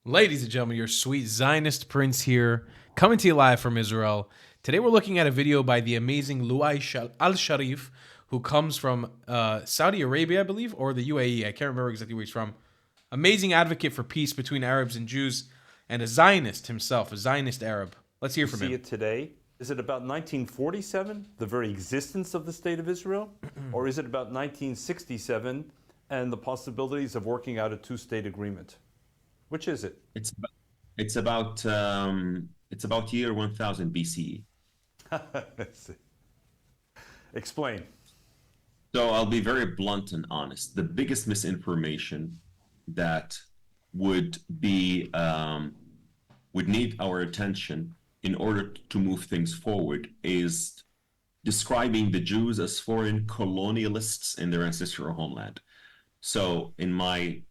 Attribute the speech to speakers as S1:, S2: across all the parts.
S1: Ladies and gentlemen, your sweet Zionist prince here, coming to you live from Israel. Today we're looking at a video by the amazing Luay Al-Sharif, who comes from Saudi Arabia, I believe, or the UAE. I can't remember exactly where he's from. Amazing advocate for peace between Arabs and Jews, and a Zionist himself, a Zionist Arab. Let's hear from him.
S2: See it today? Is it about 1947, the very existence of the State of Israel? Or is it about 1967 and the possibilities of working out a two-state agreement? Which is it?
S3: It's about year 1000 BCE.
S2: Explain.
S3: So I'll be very blunt and honest. The biggest misinformation that would be would need our attention in order to move things forward is describing the Jews as foreign colonialists in their ancestral homeland. So in my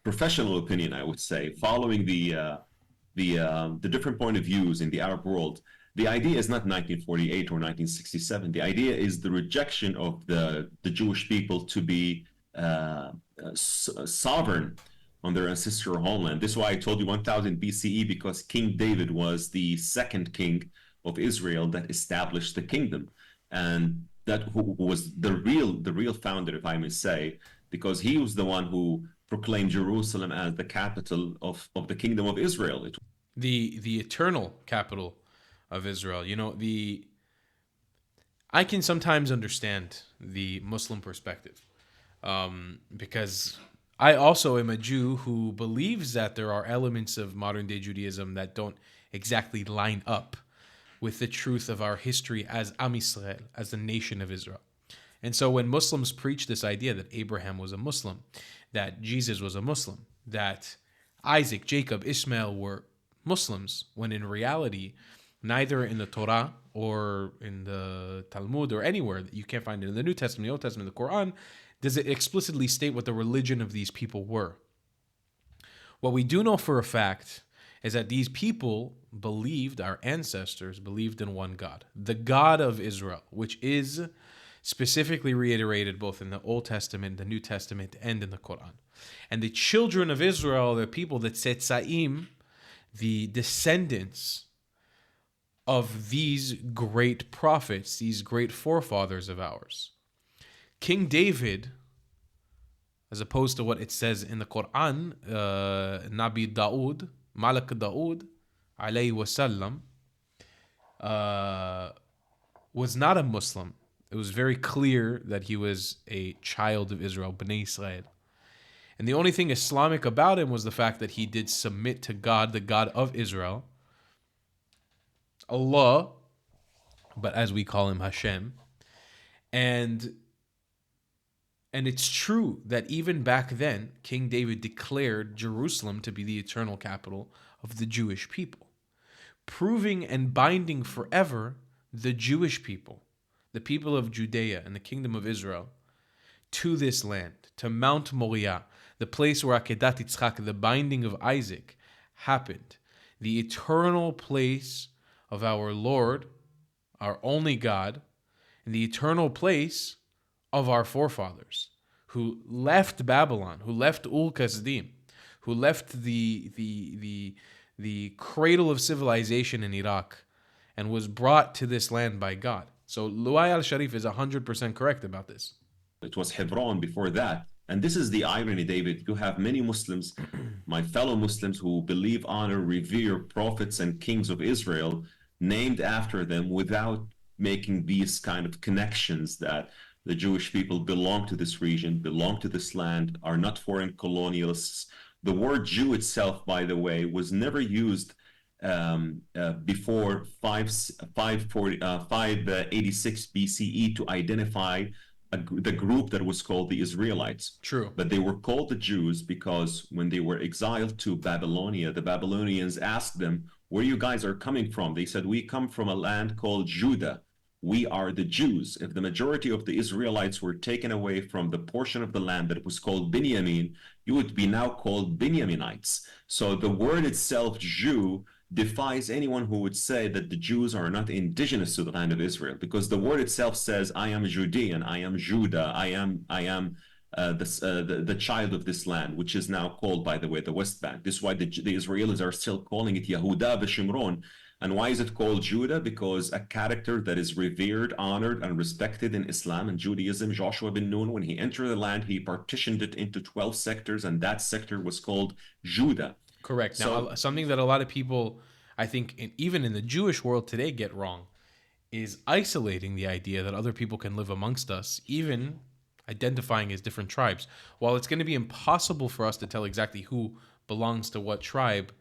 S3: professional opinion, I would say, following the different point of views in the Arab world, the idea is not 1948 or 1967. The idea is the rejection of the Jewish people to be sovereign on their ancestral homeland. This is why I told you 1000 BCE, because King David was the second king of Israel that established the kingdom, and that who was the real founder, if I may say, because he was the one who proclaimed Jerusalem as the capital of the kingdom of Israel.
S1: The eternal capital of Israel. You know, I can sometimes understand the Muslim perspective, because I also am a Jew who believes that there are elements of modern day Judaism that don't exactly line up with the truth of our history as Am Israel, as the nation of Israel. And so when Muslims preach this idea that Abraham was a Muslim, that Jesus was a Muslim, that Isaac, Jacob, Ishmael were Muslims, when in reality, neither in the Torah or in the Talmud or anywhere that you can't find it in the New Testament, the Old Testament, the Quran, does it explicitly state what the religion of these people were. What we do know for a fact is that these people believed, our ancestors believed in one God, the God of Israel, which is specifically reiterated both in the Old Testament, the New Testament, and in the Quran. And the children of Israel, the people, the Tzetzaim, the descendants of these great prophets, these great forefathers of ours. King David, as opposed to what it says in the Quran, Nabi Dawood, Malik Dawood, alayhi wasallam, was not a Muslim. It was very clear that he was a child of Israel, Bnei Israel. And the only thing Islamic about him was the fact that he did submit to God, the God of Israel, Allah, but as we call him, Hashem. And it's true that even back then, King David declared Jerusalem to be the eternal capital of the Jewish people, proving and binding forever the Jewish people, the people of Judea and the kingdom of Israel, to this land, to Mount Moriah, the place where Akedat Yitzchak, the binding of Isaac, happened, the eternal place of our Lord, our only God, and the eternal place of our forefathers, who left Babylon, who left Ul-Kasdim, who left the cradle of civilization in Iraq, and was brought to this land by God. So Luay al-Sharif is 100% correct about this.
S3: It was Hebron before that. And this is the irony, David. You have many Muslims, my fellow Muslims, who believe, honor, revere prophets and kings of Israel, named after them, without making these kind of connections that the Jewish people belong to this region, belong to this land, are not foreign colonialists. The word Jew itself, by the way, was never used before 586 BCE to identify the group that was called the Israelites.
S1: True.
S3: But they were called the Jews because when they were exiled to Babylonia, the Babylonians asked them, where you guys are coming from? They said, we come from a land called Judah. We are the Jews. If the majority of the Israelites were taken away from the portion of the land that was called Binyamin, you would be now called Binyaminites. So the word itself, Jew, defies anyone who would say that the Jews are not indigenous to the land of Israel, because the word itself says, I am Judean, I am Judah, I am the child of this land, which is now called, by the way, the West Bank. This is why the Israelis are still calling it Yehuda v'Shimron. And why is it called Judah? Because a character that is revered, honored, and respected in Islam and Judaism, Joshua bin Nun, when he entered the land, he partitioned it into 12 sectors, and that sector was called Judah.
S1: Correct.
S3: So,
S1: now, something that a lot of people, I think, even in the Jewish world today, get wrong is isolating the idea that other people can live amongst us, even identifying as different tribes. While it's going to be impossible for us to tell exactly who belongs to what tribe,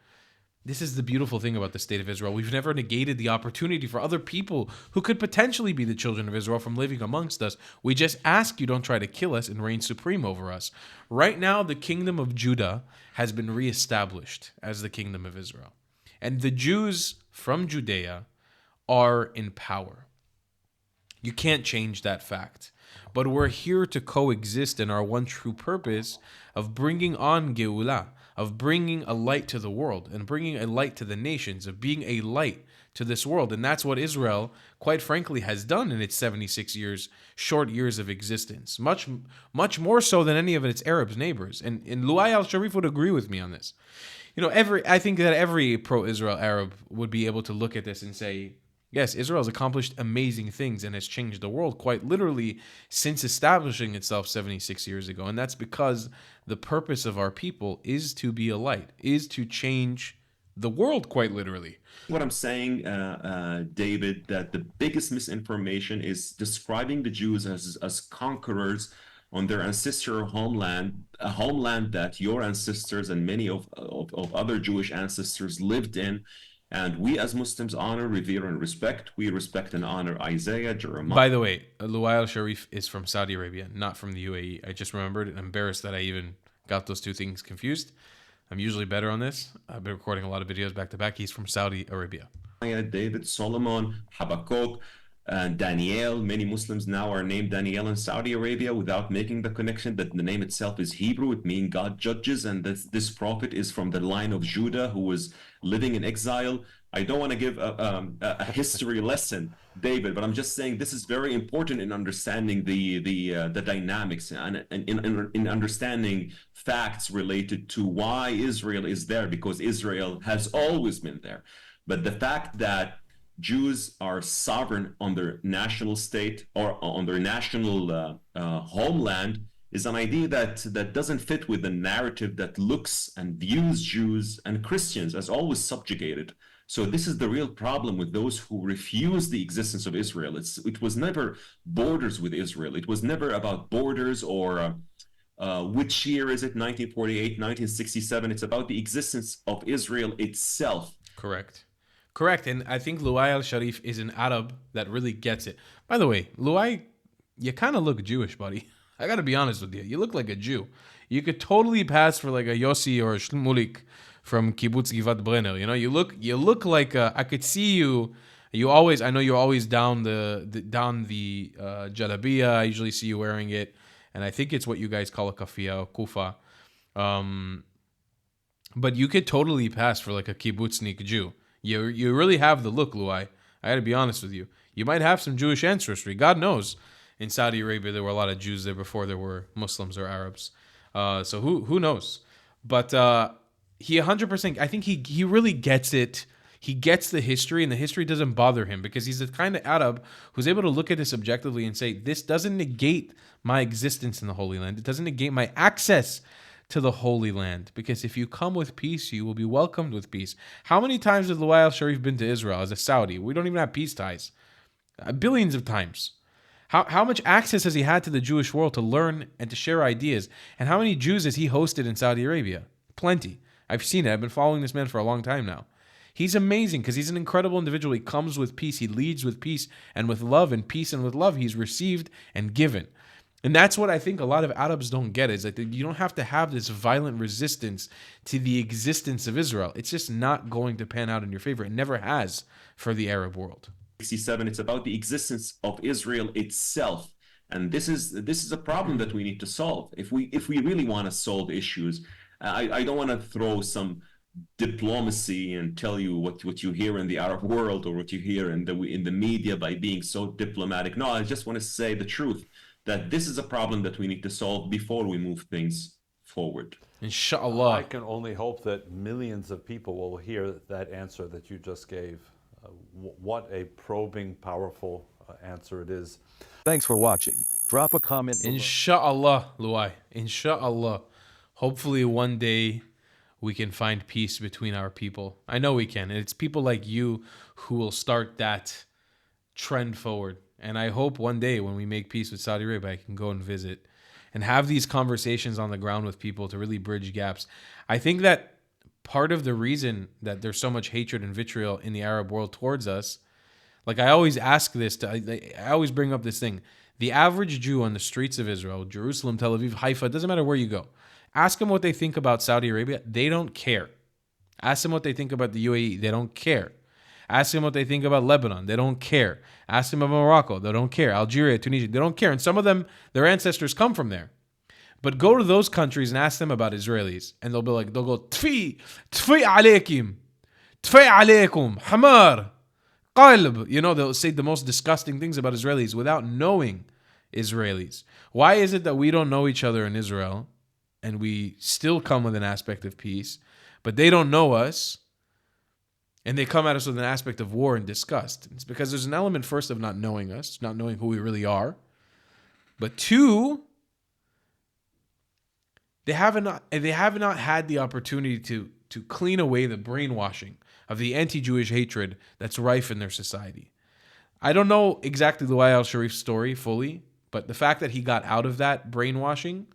S1: this is the beautiful thing about the state of Israel. We've never negated the opportunity for other people who could potentially be the children of Israel from living amongst us. We just ask you don't try to kill us and reign supreme over us. Right now, the kingdom of Judah has been reestablished as the kingdom of Israel. And the Jews from Judea are in power. You can't change that fact. But we're here to coexist in our one true purpose of bringing on Geulah, of bringing a light to the world and bringing a light to the nations, of being a light to this world. And that's what Israel, quite frankly, has done in its 76 years, short years of existence. Much more so than any of its Arab neighbors. And Luay al-Sharif would agree with me on this. You know, I think that every pro-Israel Arab would be able to look at this and say, yes, Israel has accomplished amazing things and has changed the world quite literally since establishing itself 76 years ago. And that's because the purpose of our people is to be a light, is to change the world quite literally.
S3: What I'm saying, David, that the biggest misinformation is describing the Jews as conquerors on their ancestral homeland, a homeland that your ancestors and many of other Jewish ancestors lived in. And we as Muslims honor, revere, and respect. We respect and honor Isaiah, Jeremiah.
S1: By the way, Luay al-Sharif is from Saudi Arabia, not from the UAE. I just remembered and embarrassed that I even got those two things confused. I'm usually better on this. I've been recording a lot of videos back to back. He's from Saudi Arabia.
S3: David, Solomon, Habakkuk, and Daniel. Many Muslims now are named Daniel in Saudi Arabia without making the connection that the name itself is Hebrew. It means God judges, and this prophet is from the line of Judah, who was living in exile. I don't want to give a history lesson, David, but I'm just saying this is very important in understanding the dynamics and in understanding facts related to why Israel is there, because Israel has always been there. But the fact that Jews are sovereign on their national state or on their national homeland is an idea that doesn't fit with the narrative that looks and views Jews and Christians as always subjugated. So this is the real problem with those who refuse the existence of Israel. It was never borders with Israel. It was never about borders or which year is it, 1948, 1967. It's about the existence of Israel itself.
S1: Correct, and I think Luay al-Sharif is an Arab that really gets it. By the way, Luay, you kind of look Jewish, buddy. I got to be honest with you. You look like a Jew. You could totally pass for like a Yossi or a Shmulik from Kibbutz Givat Brenner. You know, you look like I could see you. I know you're always down the jalabiya. I usually see you wearing it, and I think it's what you guys call a kafia or kufa. But you could totally pass for like a kibbutznik Jew. You really have the look, Luay. I got to be honest with you. You might have some Jewish ancestry. God knows. In Saudi Arabia, there were a lot of Jews there before there were Muslims or Arabs. So who knows? But he 100%, I think he really gets it. He gets the history, and the history doesn't bother him because he's the kind of Arab who's able to look at this objectively and say, this doesn't negate my existence in the Holy Land. It doesn't negate my access to the Holy Land, because if you come with peace, you will be welcomed with peace. How many times has Luay al-Sharif been to Israel as a Saudi? We don't even have peace ties. Billions of times. How much access has he had to the Jewish world to learn and to share ideas? And how many Jews has he hosted in Saudi Arabia? Plenty. I've seen it. I've been following this man for a long time now. He's amazing because he's an incredible individual. He comes with peace. He leads with peace and with love, and peace and with love he's received and given. And that's what I think a lot of Arabs don't get, is that you don't have to have this violent resistance to the existence of Israel. It's just not going to pan out in your favor. It never has for the Arab world.
S3: 67, it's about the existence of Israel itself. And this is a problem that we need to solve. If we really want to solve issues, I don't want to throw some diplomacy and tell you what you hear in the Arab world or what you hear in the media by being so diplomatic. No, I just want to say the truth. that this is a problem that we need to solve before we move things forward.
S1: Inshallah.
S2: I can only hope that millions of people will hear that answer that you just gave. What a probing, powerful answer it is.
S4: Thanks for watching. Drop a comment below.
S1: Inshallah, Luai. Inshallah. Hopefully one day we can find peace between our people. I know we can. And it's people like you who will start that trend forward. And I hope one day when we make peace with Saudi Arabia, I can go and visit and have these conversations on the ground with people to really bridge gaps. I think that part of the reason that there's so much hatred and vitriol in the Arab world towards us, like I always ask this, I always bring up this thing. The average Jew on the streets of Israel, Jerusalem, Tel Aviv, Haifa, it doesn't matter where you go. Ask them what they think about Saudi Arabia. They don't care. Ask them what they think about the UAE. They don't care. Ask them what they think about Lebanon. They don't care. Ask them about Morocco. They don't care. Algeria, Tunisia. They don't care. And some of them, their ancestors come from there. But go to those countries and ask them about Israelis. And they'll be like, they'll go, Tfi alaykim. Tfi alaykum. Hamar. Qalb. You know, they'll say the most disgusting things about Israelis without knowing Israelis. Why is it that we don't know each other in Israel and we still come with an aspect of peace, but they don't know us? And they come at us with an aspect of war and disgust. It's because there's an element, first, of not knowing us, not knowing who we really are. But two, they have not had the opportunity to clean away the brainwashing of the anti-Jewish hatred that's rife in their society. I don't know exactly Luai al-Sharif's story fully, but the fact that he got out of that brainwashing,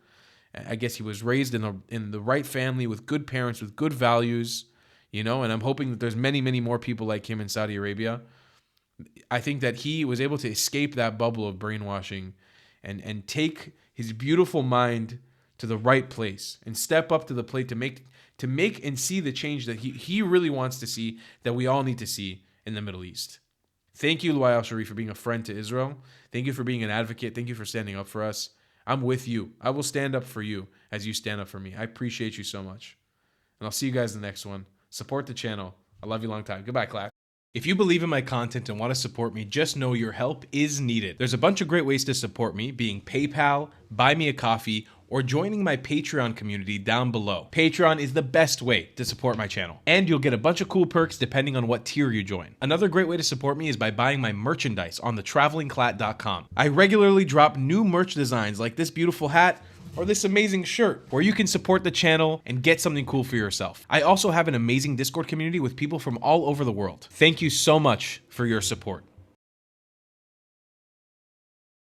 S1: I guess he was raised in the right family with good parents, with good values, you know, and I'm hoping that there's many, many more people like him in Saudi Arabia. I think that he was able to escape that bubble of brainwashing and take his beautiful mind to the right place and step up to the plate to make and see the change that he really wants to see, that we all need to see in the Middle East. Thank you, Luai al-Sharif, for being a friend to Israel. Thank you for being an advocate. Thank you for standing up for us. I'm with you. I will stand up for you as you stand up for me. I appreciate you so much. And I'll see you guys in the next one. Support the channel. I love you long time. Goodbye, class. If you believe in my content and want to support me, just know your help is needed. There's a bunch of great ways to support me, being PayPal, Buy Me a Coffee, or joining my Patreon community down below. Patreon is the best way to support my channel, and you'll get a bunch of cool perks depending on what tier you join. Another great way to support me is by buying my merchandise on thetravelingclat.com. I regularly drop new merch designs like this beautiful hat, or this amazing shirt, where you can support the channel and get something cool for yourself. I also have an amazing Discord community with people from all over the world. Thank you so much for your support.